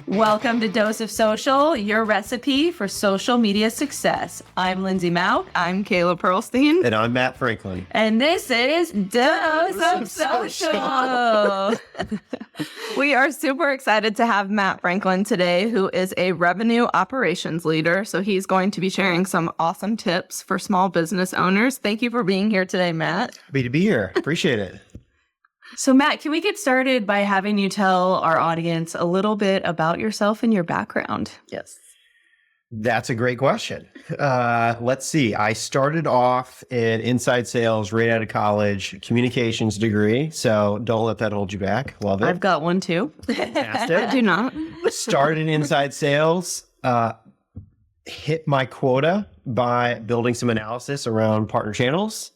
Welcome to Dose of Social, your recipe for social media success. I'm Lindsay Mount. I'm Kayla Pearlstein. And I'm Matt Franklin. And this is Dose of Social. We are super excited to have Matt Franklin today, who is a revenue operations leader. So he's going to be sharing some awesome tips for small business owners. Thank you for being here today, Matt. Happy to be here. Appreciate it. So Matt, can we get started by having you tell our audience a little bit about yourself and your background? Yes. That's a great question. Let's see. I started off in inside sales right out of college, communications degree. So don't let that hold you back. Love it. I've got one too. I do not. Started in inside sales, hit my quota by building some analysis around partner channels.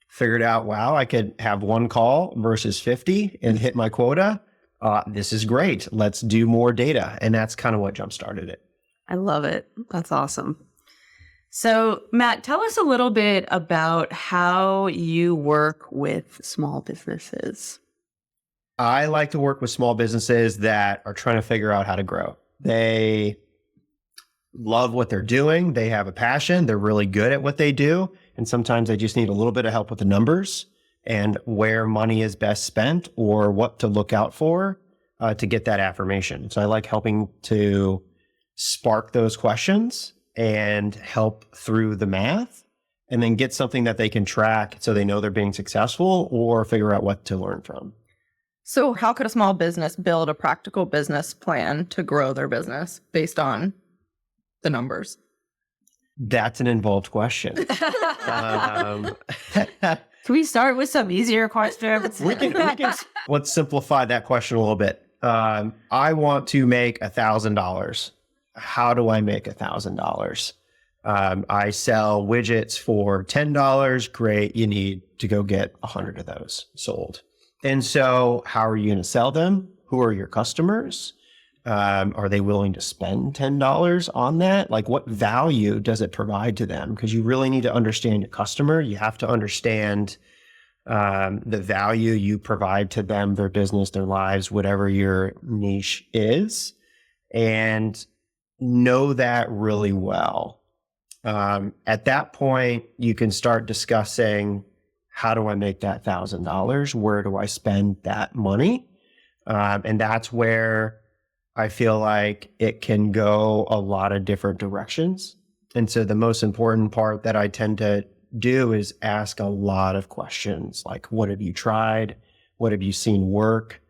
Figured out, wow, I could have one call versus 50 and hit my quota. This is great. Let's do more data. And that's kind of what jump-started it. I love it. That's awesome. So Matt, tell us a little bit about how you work with small businesses. I like to work with small businesses that are trying to figure out how to grow. They love what they're doing. They have a passion. They're really good at what they do. And sometimes they just need a little bit of help with the numbers and where money is best spent or what to look out for to get that affirmation. So I like helping to spark those questions and help through the math and then get something that they can track so they know they're being successful or figure out what to learn from. So how could a small business build a practical business plan to grow their business based on the numbers? That's an involved question. Can we start with some easier questions? we can let's simplify that question a little bit. I want to make $1,000. How do I make $1,000? I sell widgets for $10. Great. You need to go get 100 of those sold. And so how are you going to sell them? Who are your customers? Are they willing to spend $10 on that? Like, what value does it provide to them? Because you really need to understand your customer. You have to understand the value you provide to them, their business, their lives, whatever your niche is, and know that really well. At that point, you can start discussing, how do I make that $1,000? Where do I spend that money? And that's where I feel like it can go a lot of different directions. And so the most important part that I tend to do is ask a lot of questions like, what have you tried? What have you seen work?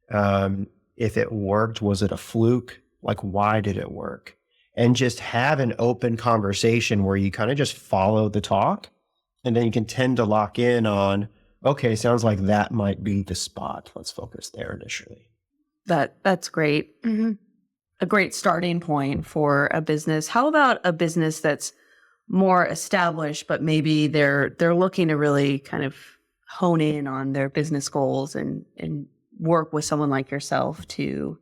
If it worked, was it a fluke? Like, why did it work? And just have an open conversation where you kind of just follow the talk. And then you can tend to lock in on, okay, sounds like that might be the spot. Let's focus there initially. That's great. Mm-hmm. A great starting point for a business. How about a business that's more established, but maybe they're looking to really kind of hone in on their business goals and work with someone like yourself to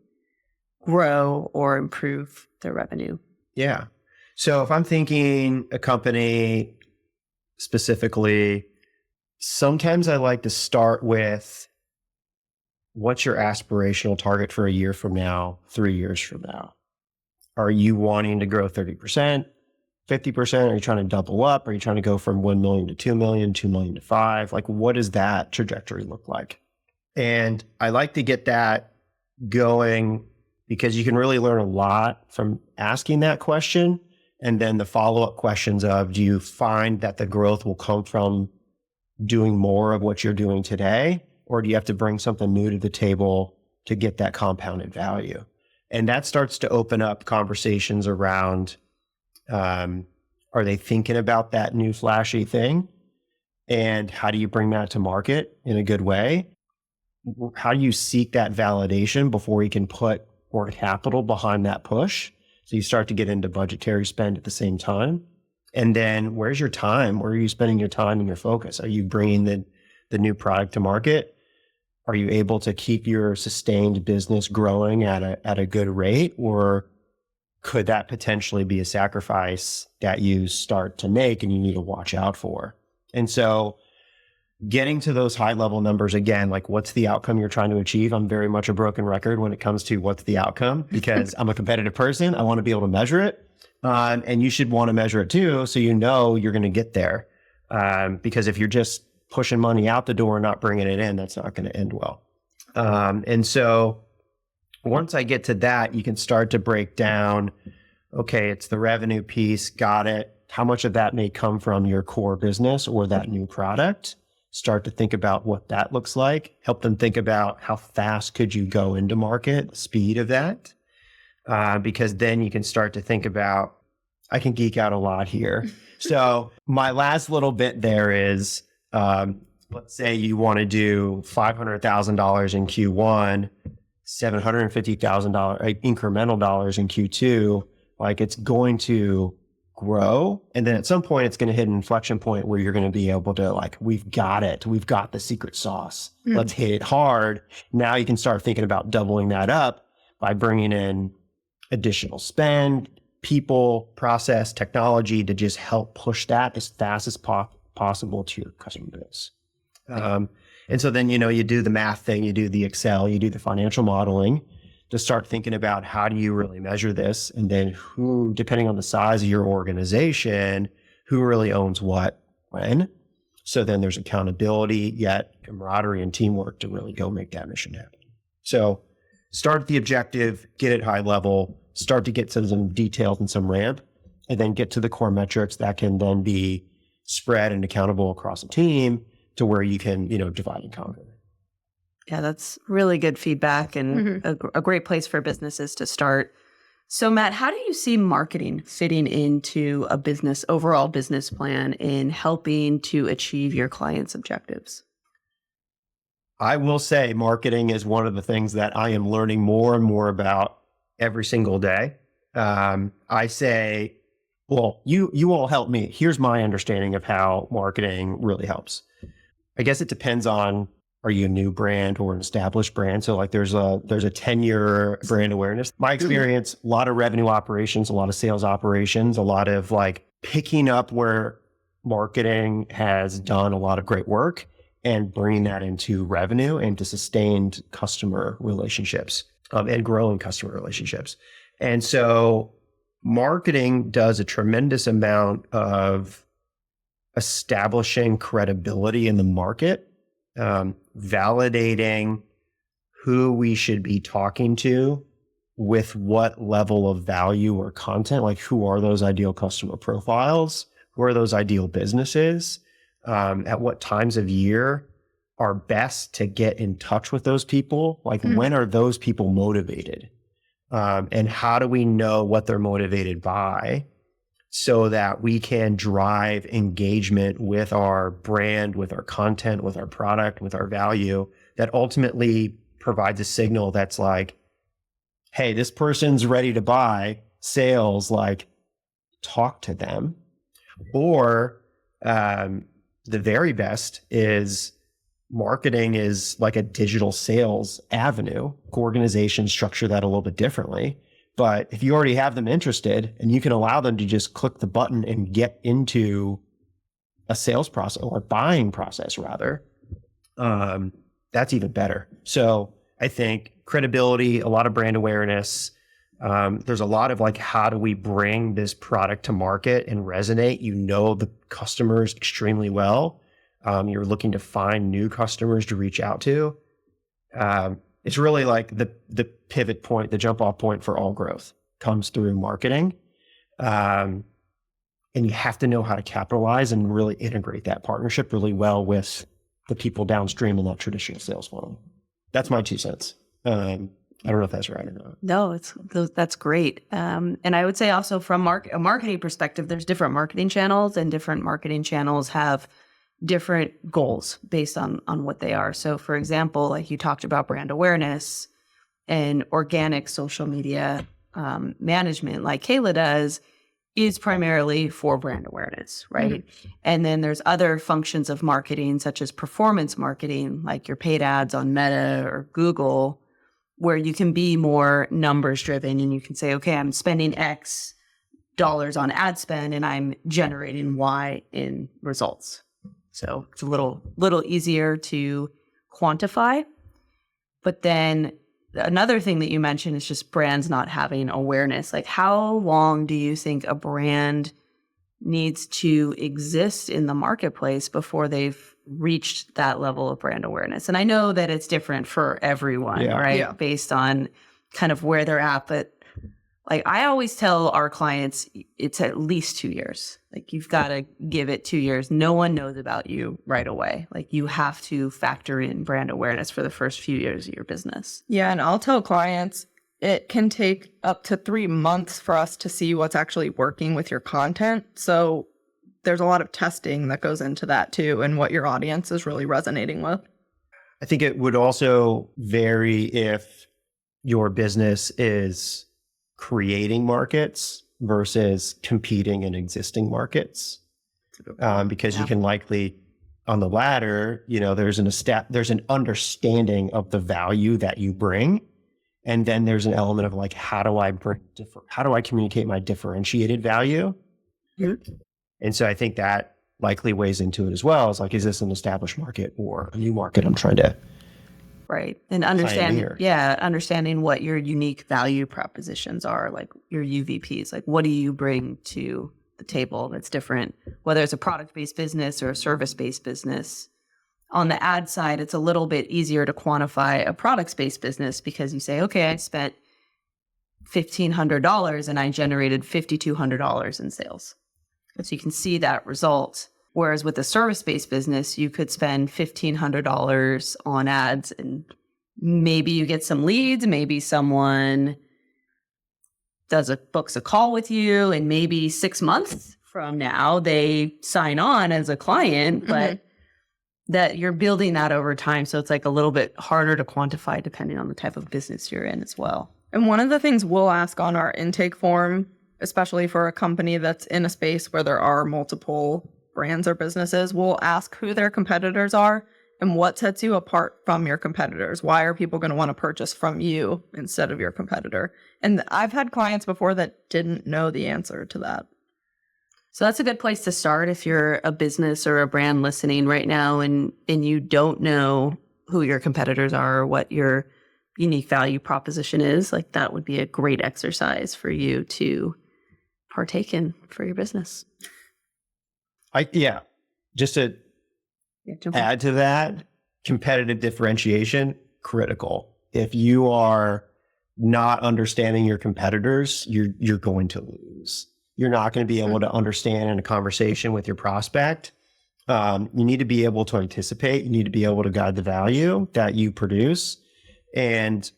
grow or improve their revenue? Yeah. So if I'm thinking a company specifically, sometimes I like to start with, what's your aspirational target for a year from now, 3 years from now? Are you wanting to grow 30%, 50%? Are you trying to double up? Are you trying to go from 1 million to 2 million, 2 million to 5? Like, what does that trajectory look like? And I like to get that going because you can really learn a lot from asking that question. And then the follow-up questions of, do you find that the growth will come from doing more of what you're doing today? Or do you have to bring something new to the table to get that compounded value? And that starts to open up conversations around, are they thinking about that new flashy thing? And how do you bring that to market in a good way? How do you seek that validation before you can put more capital behind that push? So you start to get into budgetary spend at the same time. And then where's your time? Where are you spending your time and your focus? Are you bringing the new product to market? Are you able to keep your sustained business growing at a good rate? Or could that potentially be a sacrifice that you start to make and you need to watch out for? And so getting to those high level numbers again, like what's the outcome you're trying to achieve? I'm very much a broken record when it comes to what's the outcome because I'm a competitive person. I want to be able to measure it. And you should want to measure it too. So you know you're going to get there. Because if you're just pushing money out the door and not bringing it in, that's not going to end well. And so once I get to that, you can start to break down, okay, it's the revenue piece. Got it. How much of that may come from your core business or that new product? Start to think about what that looks like. Help them think about how fast could you go into market, the speed of that. Because then you can start to think about, I can geek out a lot here. So my last little bit there is, let's say you want to do $500,000 in Q1, $750,000 incremental dollars in Q2. Like it's going to grow. And then at some point it's going to hit an inflection point where you're going to be able to like, we've got it. We've got the secret sauce. Let's hit it hard. Now you can start thinking about doubling that up by bringing in additional spend, people, process, technology to just help push that as fast as possible to your customer base. And so then, you do the math thing, you do the Excel, you do the financial modeling to start thinking about how do you really measure this? And then who, depending on the size of your organization, who really owns what, when. So then there's accountability, yet camaraderie and teamwork to really go make that mission happen. So start at the objective, get it high level, start to get to some details and some ramp, and then get to the core metrics that can then be spread and accountable across a team to where you can, divide and conquer. Yeah, that's really good feedback and a great place for businesses to start. So Matt, how do you see marketing fitting into a overall business plan in helping to achieve your clients' objectives? I will say marketing is one of the things that I am learning more and more about every single day. I say, well, you all help me. Here's my understanding of how marketing really helps. I guess it depends on, are you a new brand or an established brand? So like there's a 10-year brand awareness. My experience, a lot of revenue operations, a lot of sales operations, a lot of like picking up where marketing has done a lot of great work and bringing that into revenue and to sustained customer relationships and growing customer relationships. And so marketing does a tremendous amount of establishing credibility in the market, validating who we should be talking to with what level of value or content, like who are those ideal customer profiles, who are those ideal businesses, at what times of year are best to get in touch with those people, like when are those people motivated, and how do we know what they're motivated by so that we can drive engagement with our brand, with our content, with our product, with our value that ultimately provides a signal that's like, hey, this person's ready to buy. Sales, like, talk to them. Or the very best is marketing is like a digital sales avenue. Organizations structure that a little bit differently. But if you already have them interested and you can allow them to just click the button and get into a sales process or buying process rather, that's even better. So I think credibility, a lot of brand awareness. There's a lot of like, how do we bring this product to market and resonate? The customers extremely well. You're looking to find new customers to reach out to. It's really like the pivot point, the jump off point for all growth comes through marketing. And you have to know how to capitalize and really integrate that partnership really well with the people downstream in that traditional sales funnel. That's my 2 cents. I don't know if that's right or not. No, that's great. And I would say also from a marketing perspective, there's different marketing channels and different marketing channels have different goals based on what they are. So for example, like you talked about brand awareness and organic social media management like Kayla does is primarily for brand awareness, right? And then there's other functions of marketing such as performance marketing, like your paid ads on Meta or Google, where you can be more numbers driven and you can say, okay, I'm spending X dollars on ad spend and I'm generating Y in results. So it's a little easier to quantify. But then another thing that you mentioned is just brands not having awareness. Like, how long do you think a brand needs to exist in the marketplace before they've reached that level of brand awareness? And I know that it's different for everyone, right? Yeah. Based on kind of where they're at. But like, I always tell our clients, it's at least 2 years. Like, you've got to give it 2 years. No one knows about you right away. Like, you have to factor in brand awareness for the first few years of your business. Yeah, and I'll tell clients it can take up to 3 months for us to see what's actually working with your content. So there's a lot of testing that goes into that too, and what your audience is really resonating with. I think it would also vary if your business is creating markets versus competing in existing markets. Because you can likely, on the latter, there's an understanding of the value that you bring. And then there's an element of like, how do I communicate my differentiated value? Mm-hmm. And so I think that likely weighs into it as well. It's like, is this an established market or a new market I'm trying to Right. And understanding what your unique value propositions are, like your UVPs, like what do you bring to the table that's different, whether it's a product-based business or a service-based business. On the ad side, it's a little bit easier to quantify a products-based business because you say, okay, I spent $1,500 and I generated $5,200 in sales. So you can see that result. Whereas with a service-based business, you could spend $1,500 on ads and maybe you get some leads, maybe someone books a call with you, and maybe 6 months from now, they sign on as a client, but that you're building that over time. So it's like a little bit harder to quantify depending on the type of business you're in as well. And one of the things we'll ask on our intake form, especially for a company that's in a space where there are multiple brands or businesses, we'll ask who their competitors are and what sets you apart from your competitors. Why are people going to want to purchase from you instead of your competitor? And I've had clients before that didn't know the answer to that. So that's a good place to start if you're a business or a brand listening right now and you don't know who your competitors are or what your unique value proposition is. Like, that would be a great exercise for you to partake in for your business. Just to add to that, competitive differentiation, critical. If you are not understanding your competitors, you're going to lose. You're not going to be able to understand in a conversation with your prospect. You need to be able to anticipate. You need to be able to guide the value that you produce. And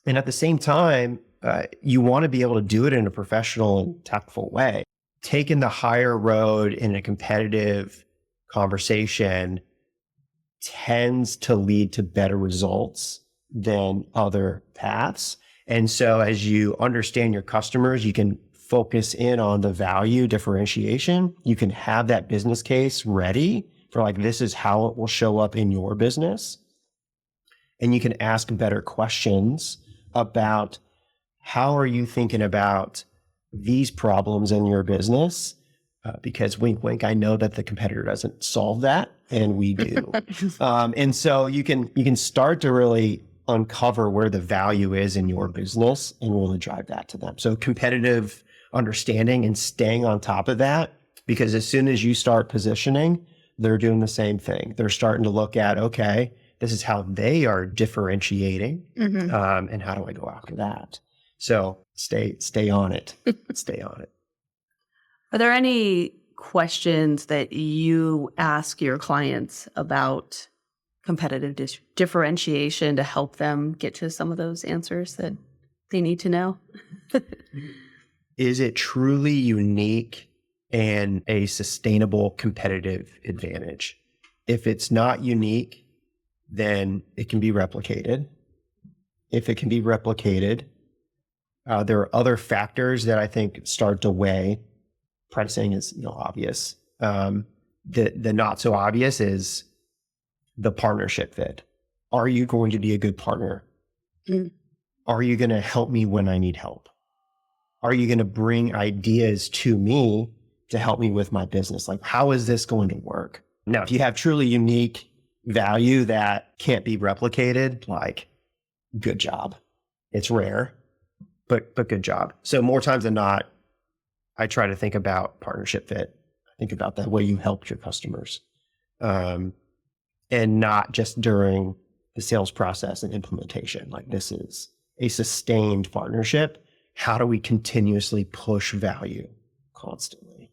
at the same time, you want to be able to do it in a professional and tactful way. Taking the higher road in a competitive conversation tends to lead to better results than other paths. And so as you understand your customers, you can focus in on the value differentiation. You can have that business case ready for like, this is how it will show up in your business. And you can ask better questions about how are you thinking about these problems in your business? Because wink, wink, I know that the competitor doesn't solve that, and we do. And so you can start to really uncover where the value is in your business and really drive that to them. So competitive understanding and staying on top of that, because as soon as you start positioning, they're doing the same thing. They're starting to look at, okay, this is how they are differentiating, and how do I go after that? So stay on it. Stay on it. Are there any questions that you ask your clients about competitive differentiation to help them get to some of those answers that they need to know? Is it truly unique and a sustainable competitive advantage? If it's not unique, then it can be replicated. If it can be replicated, there are other factors that I think start to weigh. Pricing is obvious. The not so obvious is the partnership fit. Are you going to be a good partner? Are you going to help me when I need help? Are you going to bring ideas to me to help me with my business? Like, how is this going to work? Now, if you have truly unique value that can't be replicated, like, good job. It's rare, but good job. So more times than not, I try to think about partnership fit. I think about the way you help your customers, and not just during the sales process and implementation. Like, this is a sustained partnership. How do we continuously push value constantly?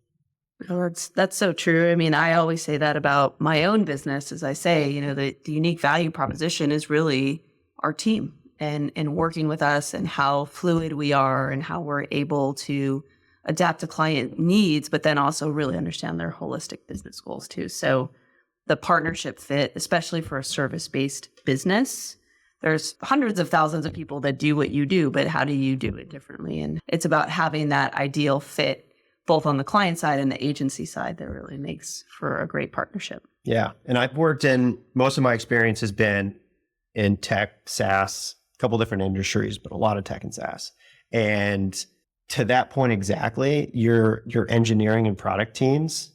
Oh, that's so true. I mean, I always say that about my own business. As I say, the unique value proposition is really our team and working with us and how fluid we are and how we're able to adapt to client needs, but then also really understand their holistic business goals too. So the partnership fit, especially for a service-based business, there's hundreds of thousands of people that do what you do, but how do you do it differently? And it's about having that ideal fit, both on the client side and the agency side, that really makes for a great partnership. Yeah. And I've worked in, most of my experience has been in tech, SaaS, a couple different industries, but a lot of tech and SaaS. And to that point exactly, your engineering and product teams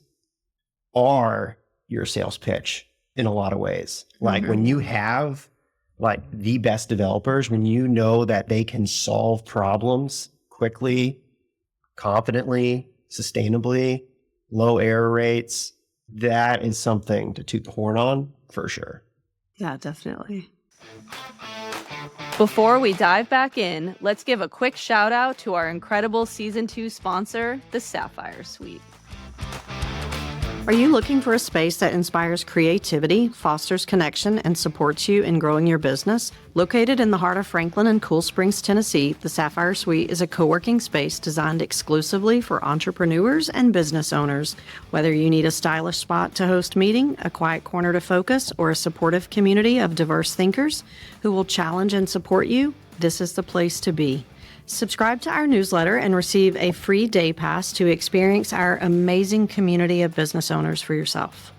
are your sales pitch in a lot of ways. Like, when you have like the best developers, when you know that they can solve problems quickly, confidently, sustainably, low error rates, that is something to toot the horn on for sure. Yeah, definitely. Before we dive back in, let's give a quick shout out to our incredible Season 2 sponsor, the Sapphire Suite. Are you looking for a space that inspires creativity, fosters connection, and supports you in growing your business? Located in the heart of Franklin and Cool Springs, Tennessee, the Sapphire Suite is a co-working space designed exclusively for entrepreneurs and business owners. Whether you need a stylish spot to host meeting, a quiet corner to focus, or a supportive community of diverse thinkers who will challenge and support you, this is the place to be. Subscribe to our newsletter and receive a free day pass to experience our amazing community of business owners for yourself.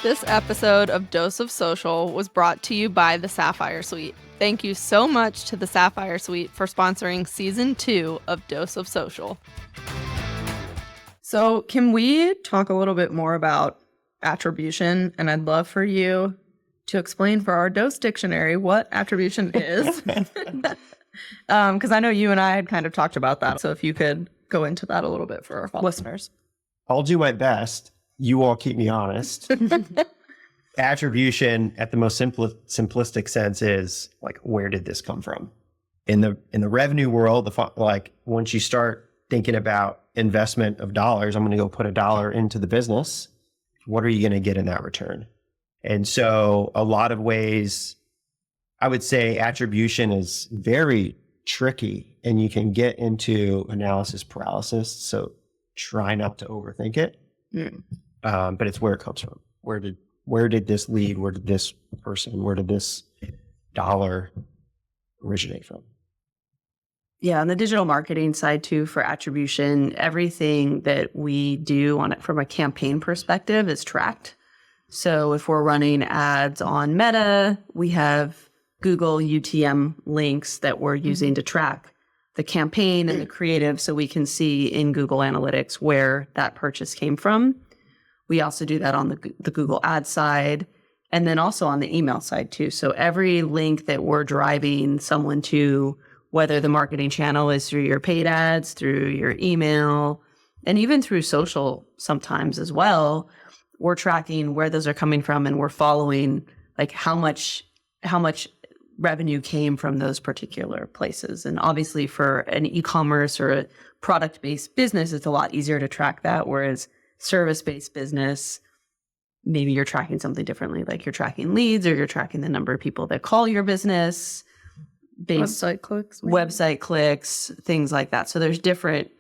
This episode of Dose of Social was brought to you by the Sapphire Suite. Thank you so much to the Sapphire Suite for sponsoring Season 2 of Dose of Social. So can we talk a little bit more about attribution? And I'd love for you to explain for our Dose Dictionary what attribution is. Because I know you and I had kind of talked about that. So if you could go into that a little bit for our listeners. I'll do my best. You all keep me honest. Attribution at the most simplistic sense is like, where did this come from? In the revenue world, like, once you start thinking about investment of dollars, I'm going to go put $1 into the business. What are you going to get in that return? And so a lot of ways, I would say attribution is very tricky, and you can get into analysis paralysis. So try not to overthink it. But it's where it comes from. Where did this lead? Where did this person? Where did this dollar originate from? Yeah, on the digital marketing side too, for attribution, everything that we do on it from a campaign perspective is tracked. So if we're running ads on Meta, we have Google UTM links that we're using to track the campaign and the creative, so we can see in Google Analytics where that purchase came from. We also do that on the Google ad side, and then also on the email side too. So every link that we're driving someone to, whether the marketing channel is through your paid ads, through your email, and even through social sometimes as well, we're tracking where those are coming from, and we're following like how much revenue came from those particular places. And obviously for an e-commerce or a product-based business, it's a lot easier to track that. Whereas service-based business, maybe you're tracking something differently, like you're tracking leads, or you're tracking the number of people that call your business, Website clicks, things like that. So there's different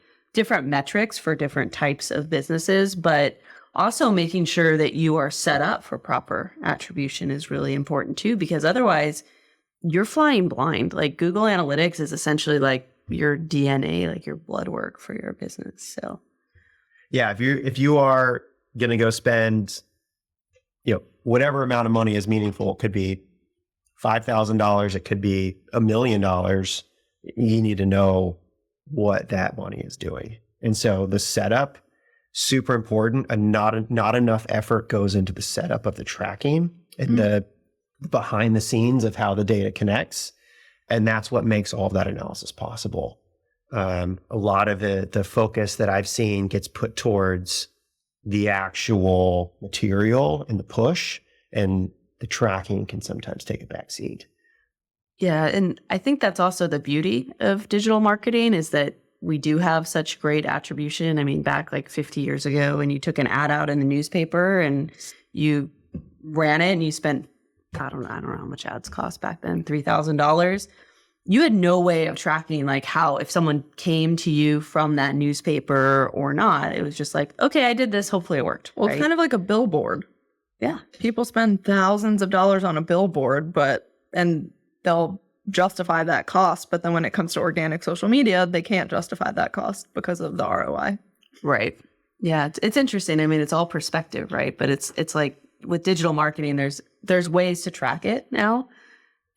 metrics for different types of businesses, but also making sure that you are set up for proper attribution is really important too, because otherwise you're flying blind. Like, Google Analytics is essentially like your DNA, like your blood work for your business. So yeah, if you are going to go spend, whatever amount of money is meaningful, it could be $5,000, it could be $1 million. You need to know what that money is doing. And so the setup super important, and not enough effort goes into the setup of the tracking and the behind the scenes of how the data connects. And that's what makes all of that analysis possible. A lot of the focus that I've seen gets put towards the actual material and the push, and the tracking can sometimes take a back seat. Yeah, and I think that's also the beauty of digital marketing is that we do have such great attribution. I mean, back like 50 years ago, when you took an ad out in the newspaper and you ran it and you spent, I don't know how much ads cost back then, $3,000. You had no way of tracking like how, if someone came to you from that newspaper or not. It was just like, okay, I did this. Hopefully it worked. Well, right? it's kind of like a billboard. Yeah. People spend thousands of dollars on a billboard, and they'll justify that cost. But then when it comes to organic social media, they can't justify that cost because of the ROI. Right. Yeah. It's interesting. I mean, it's all perspective, right? But it's like with digital marketing, there's ways to track it now,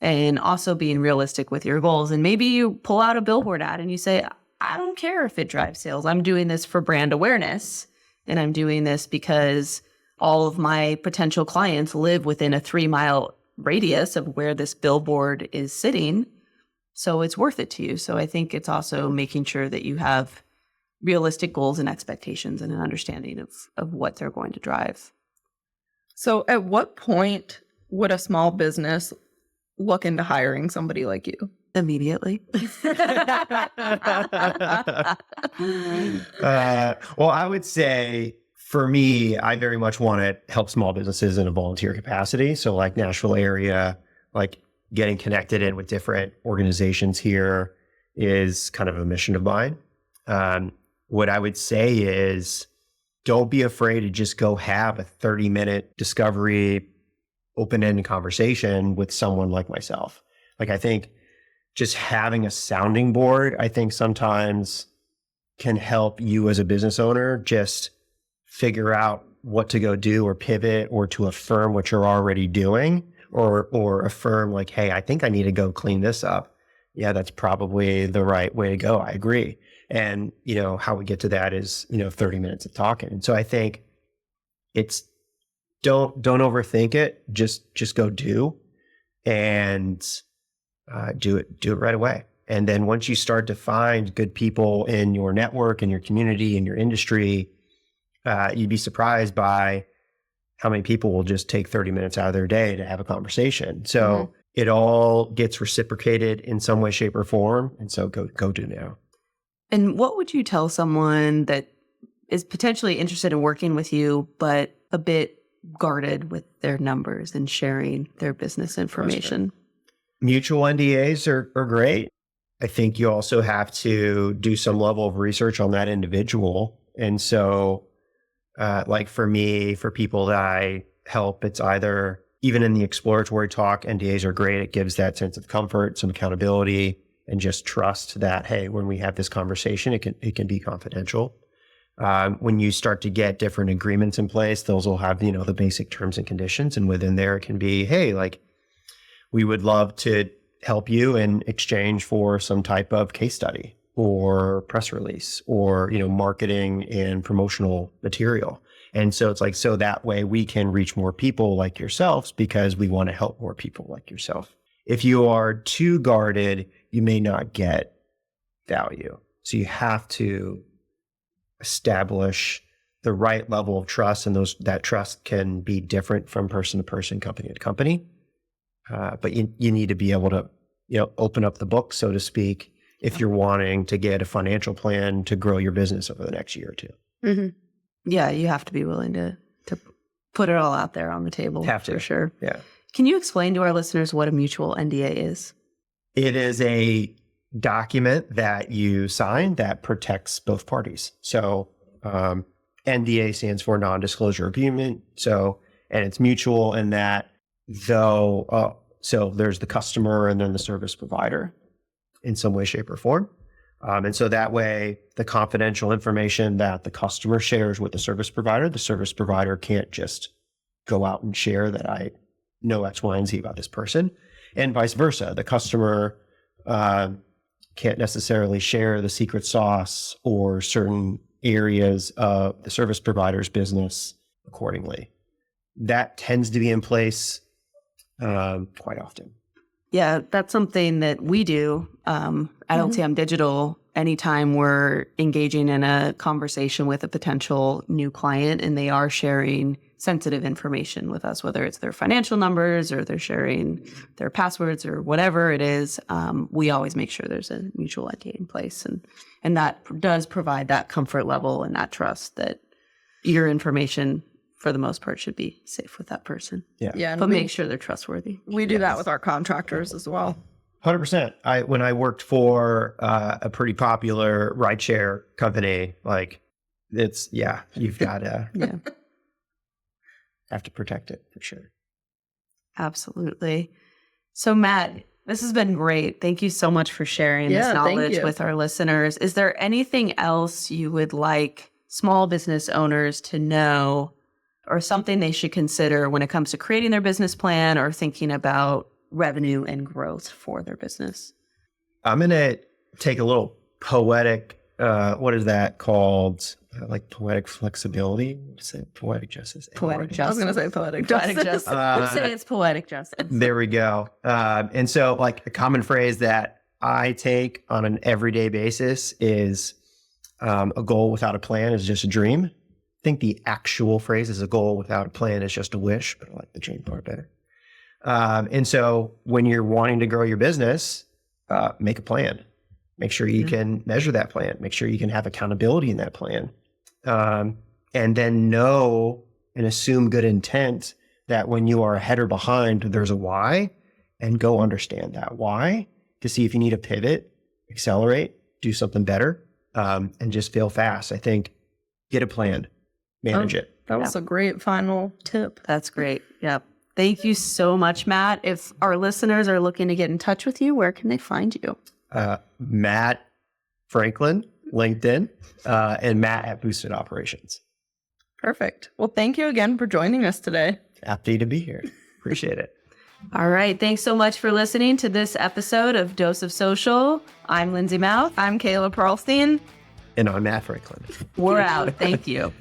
and also being realistic with your goals. And maybe you pull out a billboard ad and you say, I don't care if it drives sales. I'm doing this for brand awareness. And I'm doing this because all of my potential clients live within a 3-mile radius of where this billboard is sitting. So it's worth it to you. So I think it's also making sure that you have realistic goals and expectations and an understanding of what they're going to drive. So at what point would a small business look into hiring somebody like you? Immediately. Well, I would say for me, I very much want to help small businesses in a volunteer capacity. So like Nashville area, like getting connected in with different organizations here is kind of a mission of mine. What I would say is don't be afraid to just go have a 30-minute discovery, open-ended conversation with someone like myself. Like I think just having a sounding board, I think sometimes can help you as a business owner just figure out what to go do or pivot or to affirm what you're already doing or affirm like, hey, I think I need to go clean this up. Yeah, that's probably the right way to go. I agree. And, how we get to that is, 30 minutes of talking. And so I think it's don't overthink it. Just go do and do it right away. And then once you start to find good people in your network, in your community, in your industry, you'd be surprised by how many people will just take 30 minutes out of their day to have a conversation. So it all gets reciprocated in some way, shape, or form. And so go do now. And what would you tell someone that is potentially interested in working with you, but a bit guarded with their numbers and sharing their business information? Mutual NDAs are great. I think you also have to do some level of research on that individual. And so like for me, for people that I help, it's either even in the exploratory talk, NDAs are great. It gives that sense of comfort, some accountability, and just trust that, hey, when we have this conversation, it can be confidential. When you start to get different agreements in place, those will have, the basic terms and conditions. And within there, it can be, hey, like, we would love to help you in exchange for some type of case study or press release or, marketing and promotional material. And so it's like, so that way we can reach more people like yourselves because we want to help more people like yourself. If you are too guarded, you may not get value. So you have to establish the right level of trust, and that trust can be different from person to person, company to company. But you need to be able to, open up the book, so to speak, if you're wanting to get a financial plan to grow your business over the next year or two. Mm-hmm. Yeah, you have to be willing to put it all out there on the table. Have to. For sure. Yeah. Can you explain to our listeners what a mutual NDA is? It is a document that you sign that protects both parties. So NDA stands for non-disclosure agreement. So, and it's mutual in that so there's the customer and then the service provider in some way, shape, or form. And so that way, the confidential information that the customer shares with the service provider can't just go out and share that I know X, Y, and Z about this person. And vice versa. The customer can't necessarily share the secret sauce or certain areas of the service provider's business accordingly. That tends to be in place quite often. Yeah, that's something that we do at LTM Digital. Anytime we're engaging in a conversation with a potential new client and they are sharing sensitive information with us, whether it's their financial numbers or they're sharing their passwords or whatever it is, we always make sure there's a mutual ID in place. And that does provide that comfort level and that trust that your information, for the most part, should be safe with that person. Yeah. But make sure they're trustworthy. We do that with our contractors as well. 100%. When I worked for a pretty popular rideshare company, like you've got to have to protect it for sure. Absolutely. So Matt, this has been great. Thank you so much for sharing this Yeah, thank knowledge you. with our listeners. Is there anything else you would like small business owners to know or something they should consider when it comes to creating their business plan or thinking about revenue and growth for their business? I'm going to take a little poetic, what is that called? Like poetic flexibility? What is it? Poetic justice. Poetic I was justice. going to say poetic Poetic justice. justice. Let's say it's poetic justice. There we go. And so like a common phrase that I take on an everyday basis is a goal without a plan is just a dream. I think the actual phrase is a goal without a plan is just a wish, but I like the dream part better. And so when you're wanting to grow your business, make a plan. Make sure you can measure that plan. Make sure you can have accountability in that plan. And then know and assume good intent that when you are ahead or behind, there's a why, and go understand that why to see if you need to pivot, accelerate, do something better, and just fail fast. I think get a plan, manage it. That was a great final tip. That's great. Yep. Thank you so much, Matt. If our listeners are looking to get in touch with you, where can they find you? Matt Franklin, LinkedIn, and Matt at Boosted Operations. Perfect. Well, thank you again for joining us today. Happy to be here. Appreciate it. All right. Thanks so much for listening to this episode of Dose of Social. I'm Lindsay Mouth. I'm Kayla Perlstein. And I'm Matt Franklin. We're out. Thank you.